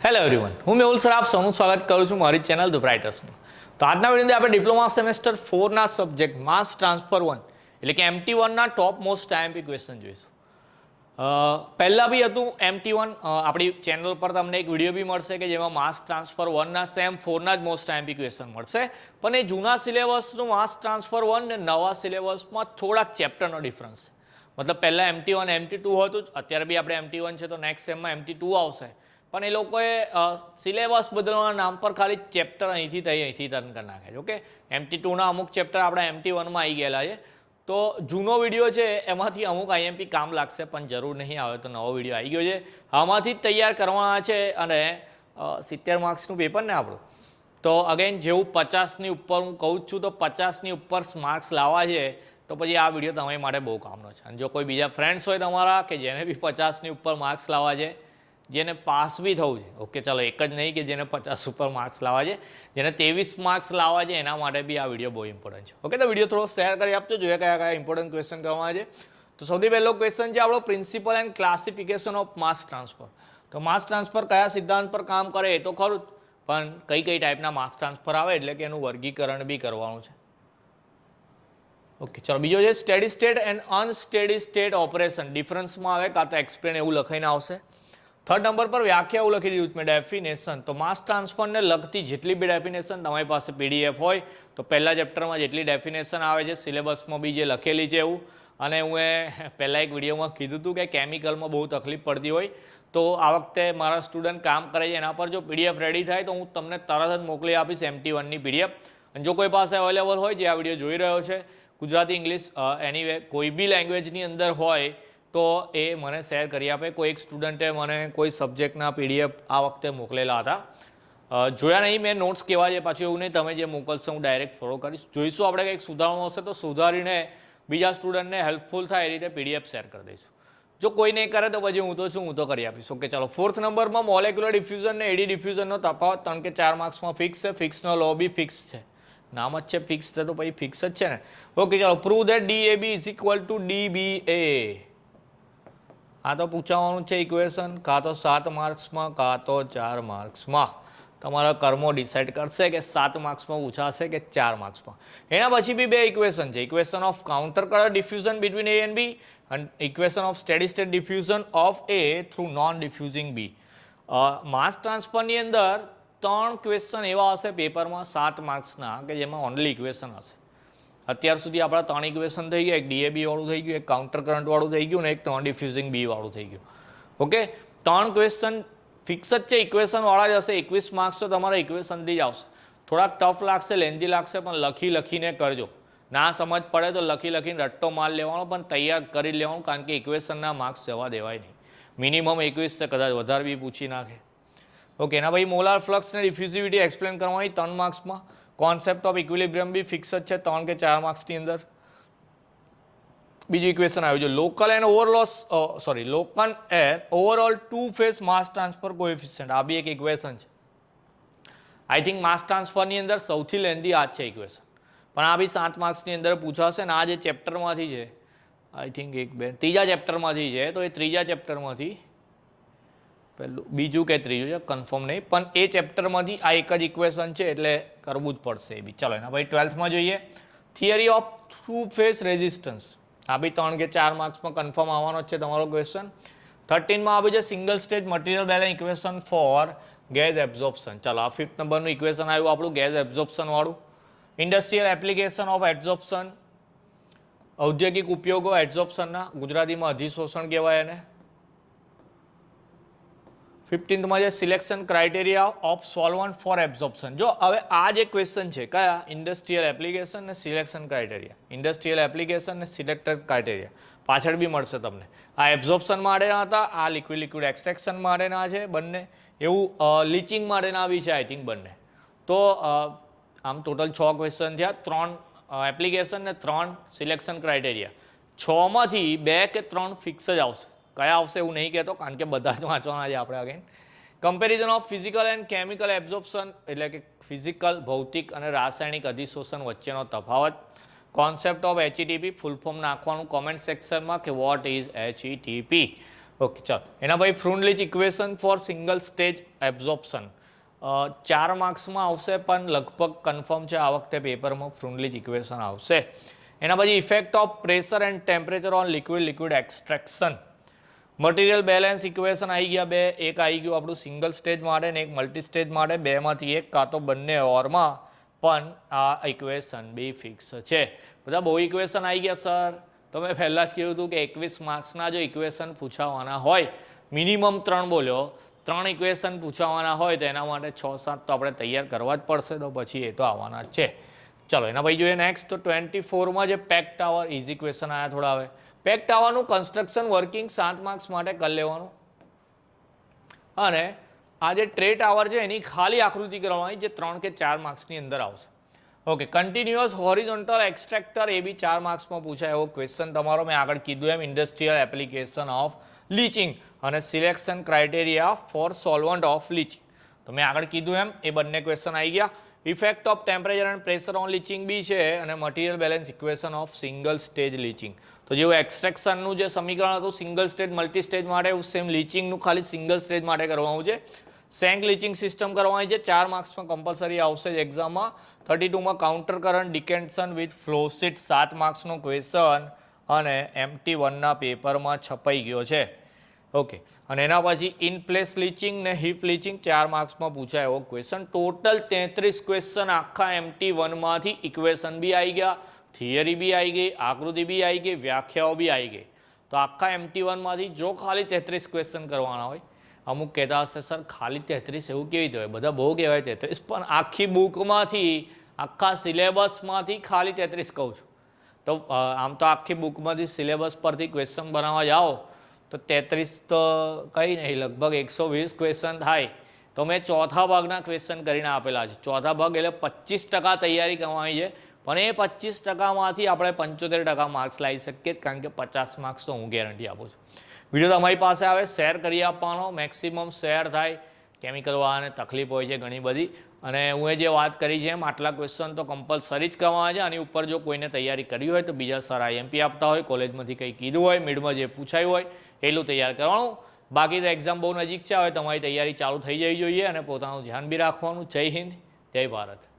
Hello everyone, હું મેહુલ સરાફ સૌનું સ્વાગત કરું છું મારી ચેનલ ધ બ્રાઇટર્સમાં. તો આજના વિડીયોની આપણે ડિપ્લોમા સેમેસ્ટર 4ના સબ્જેક્ટ માસ ટ્રાન્સફર 1 એટલે કે MT1ના ટોપ મોસ્ટ આઈએમપી ક્વેશ્ચન જોઈશું. પહેલાં બી હતું MT1, આપણી ચેનલ પર તમને એક વિડીયો બી મળશે કે જેમાં માસ ટ્રાન્સફર 1ના સેમ 4ના જ મોસ્ટ આઈએમપી ક્વેશ્ચન મળશે. પણ એ જૂના સિલેબસનું માસ ટ્રાન્સફર 1 ને નવા સિલેબસમાં થોડાક ચેપ્ટરનો ડિફરન્સ છે. મતલબ પહેલાં MT1 MT2 હતું, અત્યારે બી આપણે MT1 છે તો નેક્સ્ટ સેમમાં MT2 આવશે. પણ એ લોકોએ સિલેબસ બદલવાના નામ પર ખાલી ચેપ્ટર અહીંથી ટર્ન કરી નાખે છે. ઓકે, MT2ના અમુક ચેપ્ટર આપણા MT1માં આવી ગયેલા છે. તો જૂનો વિડીયો છે એમાંથી અમુક આઈએમપી કામ લાગશે, પણ જરૂર નહીં આવે તો નવો વિડીયો આવી ગયો છે, આમાંથી જ તૈયાર કરવાના છે. અને 70 માર્ક્સનું પેપર ને આપણું, તો અગેન જેવું 50ની ઉપર હું કહું જ છું, તો 50ની ઉપર માર્ક્સ લાવવા છે તો પછી આ વિડીયો તમારી માટે બહુ કામનો છે. અને જો કોઈ બીજા ફ્રેન્ડ્સ હોય તમારા કે જેને બી 50ની ઉપર માર્ક્સ લાવવા છે, જેને પાસ બી થવું છે, ઓકે ચાલો એક જ નહીં કે જેને 50 ઉપર માર્ક્સ લાવવા છે, જેને 23 માર્ક્સ લાવવા છે, એના માટે બી આ વિડીયો બહુ ઇમ્પોર્ટન્ટ છે. ઓકે, તો વિડીયો થોડો શેર કરી આપજો, જોઈએ કયા કયા ઇમ્પોર્ટન્ટ ક્વેશ્ચન કરવાના છે. તો સૌથી પહેલો ક્વેશ્ચન છે આપણો principal and classification of mass transfer. તો માસ ટ્રાન્સફર કયા સિદ્ધાંત પર કામ કરે એ તો ખરું જ, પણ કઈ કઈ ટાઈપના માસ ટ્રાન્સફર આવે એટલે કે એનું વર્ગીકરણ બી કરવાનું છે. ઓકે ચાલો, બીજો છે steady state and unsteady state operation. ડિફરન્સમાં આવે કાં તો એક્સપ્લેન એવું લખાઈને આવશે. થર્ડ નંબર પર વ્યાખ્યા એવું લખી દીધું મેં, ડેફિનેશન. તો માસ ટ્રાન્સફરને લગતી જેટલી બી ડેફિનેશન તમારી પાસે PDF હોય તો પહેલા ચેપ્ટરમાં જેટલી ડેફિનેશન આવે છે સિલેબસમાં બી જે લખેલી છે એવું. અને હું પહેલાં એક વિડીયોમાં કીધું હતું કે કેમિકલમાં બહુ તકલીફ પડતી હોય તો આ વખતે મારા સ્ટુડન્ટ કામ કરે છે એના પર જો PDF રેડી થાય તો હું તમને તરત જ મોકલી આપીશ MT1ની PDF. અને જો કોઈ પાસે અવેલેબલ હોય જે આ વિડીયો જોઈ રહ્યો છે, ગુજરાતી, ઇંગ્લિશ, એનીવે કોઈ બી લેંગ્વેજની અંદર હોય તો એ મને શેર કરી આપે. કોઈ એક સ્ટુડન્ટે મને કોઈ સબ્જેક્ટના PDF આ વખતે મોકલેલા હતા, જોયા નહીં મેં નોટ્સ કેવા છે, પાછું એવું નહીં તમે જે મોકલશો હું ડાયરેક્ટ ફોલો કરીશ. જોઈશું આપણે કંઈક સુધારવાનું હશે તો સુધારીને બીજા સ્ટુડન્ટને હેલ્પફુલ થાય એ રીતે PDF શેર કરી દઈશું. જો કોઈ નહીં કરે તો પછી હું તો છું, હું તો કરી આપીશ. ઓકે ચાલો, ફોર્થ નંબરમાં મોલેક્યુલર ડિફ્યુઝન ને એડી ડિફ્યુઝનનો તફાવત 3 કે 4 માર્ક્સમાં ફિક્સ છે. ફિક્સનો લો બી ફિક્સ છે, નામ જ છે ફિક્સ છે તો પછી ફિક્સ જ છે ને. ઓકે ચાલો, prove that DAB is equal to DBA. આ તો પૂછવાનું છે ઇક્વેશન, કાં તો 7 માર્ક્સમાં કાં તો 4 માર્ક્સમાં. તમારા કર્મો ડિસાઇડ કરશે કે 7 માર્ક્સમાં પૂછાશે કે 4 માર્ક્સમાં. એના પછી બી બે ઇક્વેશન છે, equation of counter colour diffusion between A and B અને equation of steady state diffusion of A through non diffusing B. Mass ટ્રાન્સફરની અંદર 3 ક્વેશ્ચન એવા હશે પેપરમાં 7 માર્ક્સના કે જેમાં ઓનલી ઇક્વેશન હશે. અત્યાર સુધી આપણા 3 ઇક્વેશન થઈ ગયા, એક DAB વાળું થઈ ગયું, એક કાઉન્ટર કરંટ વાળું થઈ ગયું ને એક નોન ડિફ્યુઝિંગ B વાળું થઈ ગયું. ઓકે, 3 ક્વેશ્ચન ફિક્સ જ છે, ઇક્વેશન વાળા જ હશે. 21 માર્ક્સ તો તમારા ઇક્વેશનથી જ આવશે. થોડાક ટફ લાગશે, લેન્ધી લાગશે, પણ લખીને કરજો. ના સમજ પડે તો લખીને રટ્ટો માર લેવાનો, પણ તૈયાર કરી લેવાનું, કારણ કે ઇક્વેશનના માર્ક્સ જવા દેવાય નહીં. મિનિમમ 21 છે, કદાચ વધારે બી પૂછી નાખે. ઓકે, એના પછી મોલાર ફ્લક્સ ને ડિફ્યુઝિવિટી એક્સપ્લેન કરવાની 3 માર્ક્સમાં. કોન્સેપ્ટ ઓફ ઇક્વિલિબ્રિયમ બી ફિક્સ જ છે 3 કે 4 માર્ક્સની અંદર. બીજું ઇક્વેશન આવ્યું છે local and overall two phase mass transfer coefficient. આ બી એક ઇક્વેશન છે. આઈ થિંક માસ ટ્રાન્સફરની અંદર સૌથી લેન્ધી આ જ છે ઇક્વેશન, પણ આ બી 7 માર્ક્સની અંદર પૂછાશે ને આ જે ચેપ્ટરમાંથી છે, આઈ થિંક ત્રીજા ચેપ્ટરમાંથી છે, તો એ ત્રીજા ચેપ્ટરમાંથી પહેલું બીજું કે ત્રીજું છે કન્ફર્મ નહીં, પણ એ ચેપ્ટરમાંથી આ એક જ ઇક્વેશન છે એટલે કરવું જ પડશે એ બી. ચાલો, એના પછી 12થમાં જોઈએ theory of through phase resistance. આ બી 3 કે 4 માર્ક્સમાં કન્ફર્મ આવવાનો જ છે તમારો ક્વેશ્ચન. 13માં આવ્યું છે single stage material balance equation for gas absorption. ચાલો, આ 5th નંબરનું ઇક્વેશન આવ્યું આપણું ગેસ એબ્ઝોર્પ્શન વાળું. ઇન્ડસ્ટ્રીયલ એપ્લિકેશન ઓફ એબ્ઝોર્પ્શન, ઔદ્યોગિક ઉપયોગો એબ્ઝોર્પ્શનના, ગુજરાતીમાં અધિશોષણ કહેવાય એને. 15થમાં છે selection criteria of solvent for absorption. જો હવે આ જે ક્વેશ્ચન છે કયા, ઇન્ડસ્ટ્રીયલ એપ્લિકેશન ને સિલેક્શન ક્રાઇટેરિયા. ઇન્ડસ્ટ્રીયલ એપ્લિકેશન ને સિલેક્ટેડ ક્રાઇટેરિયા પાછળ બી મળશે તમને. આ એબ્ઝોર્પ્શન માટેના હતા, આ લિક્વિડ એક્સટ્રેક્શન માટેના છે બંને, એવું લીચિંગ માટેના બી છે આઈ થિંક બંને. તો આમ ટોટલ 6 ક્વેશ્ચન થયા, 3 એપ્લિકેશન ને 3 સિલેક્શન ક્રાઇટેરિયા. 6માંથી 2 કે 3 ફિક્સ જ આવશે. કયા આવશે એવું નહીં કહેતો, કારણ કે બધા જ વાંચવાના છે આપણે. Again comparison of physical and chemical absorption, એટલે કે ફિઝિકલ ભૌતિક અને રાસાયણિક અધિશોષણ વચ્ચેનો તફાવત. Concept of HETP, full form નાખવાનું કોમેન્ટ સેક્શનમાં કે વોટ ઇઝ HETP. ઓકે ચાલો એના ભાઈ Freundlich equation for single stage absorption 4 માર્ક્સમાં આવશે પણ લગભગ કન્ફર્મ છે આ વખતે પેપરમાં ફ્રુન્ડલીચ ઇક્વેશન આવશે. એના પછી effect of pressure and temperature on liquid extraction. Material balance equation આવી ગયા બે, એક આવી ગયું આપણું સિંગલ સ્ટેજ માટે ને એક મલ્ટી સ્ટેજ માટે, બેમાંથી એક કાં તો બંને ઓરમાં પણ આ ઇક્વેશન બી ફિક્સ છે. બધા બહુ ઇક્વેશન આવી ગયા સર. તો મેં પહેલાં જ કીધું હતું કે 21 માર્ક્સના જો ઇક્વેશન પૂછાવાના હોય, મિનિમમ 3 બોલ્યો, 3 ઇક્વેશન પૂછાવાના હોય તો એના માટે 6-7 તો આપણે તૈયાર કરવા જ પડશે, તો પછી એ તો આવવાના જ છે. ચલો એના પછી જોઈએ નેક્સ્ટ. તો 24માં જે પેક ટાવર ઇઝી ક્વેશ્ચન આવ્યા થોડા. હવે પેક ટાવરનું કન્સ્ટ્રક્શન વર્કિંગ 7 માર્ક્સ માટે કરી લેવાનું, અને આ જે ટ્રે ટાવર છે એની ખાલી આકૃતિ કરવાની જે 3 કે 4 માર્ક્સની અંદર આવશે. ઓકે, કન્ટિન્યુઅસ હોરિઝોન્ટલ એક્સટ્રેક્ટર એ બી 4 માર્ક્સમાં પૂછાય એવો ક્વેશ્ચન તમારો. મેં આગળ કીધું એમ ઇન્ડસ્ટ્રીયલ એપ્લિકેશન ઓફ લીચિંગ અને selection criteria for solvent of leaching. તો મેં આગળ કીધું એમ એ બંને ક્વેશ્ચન આવી ગયા. Effect of temperature and pressure on leaching બી છે, અને material balance equation of single stage leaching. તો જેવું એક્સટ્રેક્શનનું જે સમીકરણ હતું સિંગલ સ્ટેજ મલ્ટી સ્ટેજ માટે, એવું સેમ લીચિંગનું ખાલી સિંગલ સ્ટેજ માટે કરવાનું છે. સેન્ક લીચિંગ સિસ્ટમ કરવાની છે, 4 માર્ક્સમાં કમ્પલસરી આવશે જ એક્ઝામમાં. 32માં કાઉન્ટર કરંટ ડિકેન્શન વિથ ફ્લોશીટ 7 માર્ક્સનો ક્વેશ્ચન અને MT1ના પેપરમાં છપાઈ ગયો છે. ઓકે, અને એના પછી ઇન પ્લેસ લીચિંગ ને હીપ લીચિંગ 4 માર્ક્સમાં પૂછાય એવો ક્વેશ્ચન. ટોટલ 33 ક્વેશ્ચન આખા MT1માંથી ઇક્વેશન બી આવી ગયા, થિયરી બી આવી ગઈ, આકૃતિ બી આવી ગઈ, વ્યાખ્યાઓ બી આવી ગઈ. તો આખા MT1માંથી જો ખાલી 33 ક્વેશ્ચન કરવાના હોય, અમુક કહેતા હશે સર ખાલી 33 એવું કેવી રીતે હોય, બધા બહુ કહેવાય 33, પણ આખી બુકમાંથી આખા સિલેબસમાંથી ખાલી 33 કહું છું. તો આમ તો આખી બુકમાંથી સિલેબસ પરથી ક્વેશ્ચન બનાવવા જાઓ તો 33 તો કંઈ નહીં, લગભગ 120 ક્વેશ્ચન થાય. તો મેં ચોથા ભાગના ક્વેશ્ચન કરીને આપેલા છે. ચોથા ભાગ એટલે 25% તૈયારી કરવાની છે, પણ એ 25%માંથી આપણે 75% માર્ક્સ લાવી શકીએ, કારણ કે 50 માર્ક્સ તો હું ગેરંટી આપું છું. વિડીયો તમારી પાસે આવે શેર કરી આપવાનો, મેક્સિમમ શેર થાય. કેમિકલવાળાને તકલીફ હોય છે ઘણી બધી, અને હું જે વાત કરી છે એમ આટલા ક્વેશ્ચન તો કમ્પલસરી જ કરવાના છે. આની ઉપર જો કોઈને તૈયારી કરી હોય તો બીજા સર IMP આપતા હોય, કોલેજમાંથી કંઈ કીધું હોય, મિડમાં જે પૂછાયું હોય એટલું તૈયાર કરવાનું. બાકી તો એક્ઝામ બહુ નજીક છે, હવે તમારી તૈયારી ચાલુ થઈ જવી જોઈએ, અને પોતાનું ધ્યાન બી રાખવાનું. જય હિન્દ, જય ભારત.